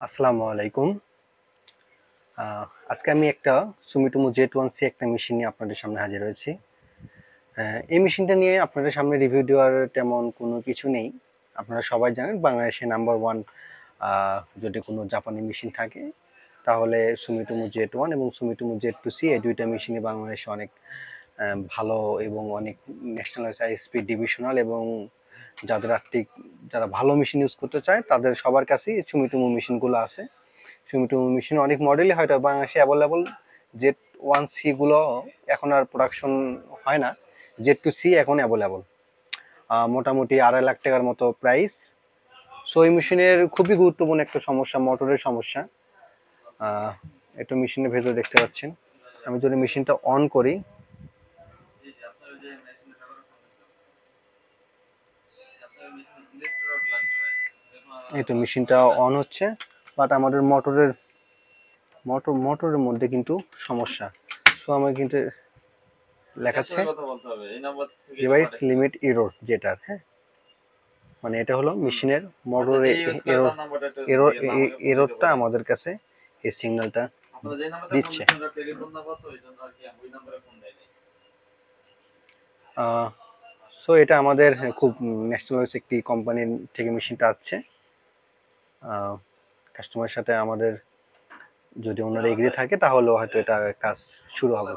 আসসালামু আলাইকুম। আজকে আমি একটা সুমিটোমো Z1C একটা মেশিন নিয়ে আপনাদের সামনে হাজির হয়েছি। এই মেশিনটা নিয়ে আপনাদের সামনে রিভিউ দেওয়ার তেমন কোনো কিছু নেই। আপনারা সবাই জানেন বাংলাদেশে নাম্বার 1 যদি কোনো জাপানি মেশিন থাকে তাহলে সুমিটোমো Z1 এবং সুমিটোমো Z2C এই দুইটা মেশিনই বাংলাদেশে অনেক ভালো এবং অনেক ন্যাশনাল আইএসপি ডিভিশনাল এবং যারা ভালো মেশিন ইউজ করতে চায় তাদের সবার কাছেই সুমিটোমো মেশিনগুলো আছে। সুমিটোমো মেশিন অনেক মডেলই হয়তো বাংলাদেশে অ্যাভেলেবল। Z1C গুলো এখন আর প্রোডাকশন হয় না, Z2C এখন অ্যাভেলেবল। মোটামুটি 2.5 লাখ টাকার মতো প্রাইস। সো এই মেশিনের খুবই গুরুত্বপূর্ণ একটা সমস্যা মোটরের সমস্যা। এটা মেশিনের ভেতরে দেখতে পাচ্ছেন। আমি যদি মেশিনটা অন করি, এই তো মেশিনটা অন হচ্ছে, বাট আমাদের মোটরের মধ্যে কিন্তু সমস্যা। সো আমার কিন্তু লেখাচ্ছে ডিভাইস লিমিট এরর যেটার, হ্যাঁ, মানে এটা হলো মেশিনের মোটরের এররটা আমাদের কাছে এই সিগন্যালটা দিচ্ছে। সো এটা আমাদের খুব ন্যাশনাল একটি কোম্পানির থেকে মেশিনটা আসছে। কাস্টমারের সাথে আমাদের যদি ওনারা এগ্রি থাকে তাহলে হয়তো এটা কাজ শুরু হবে।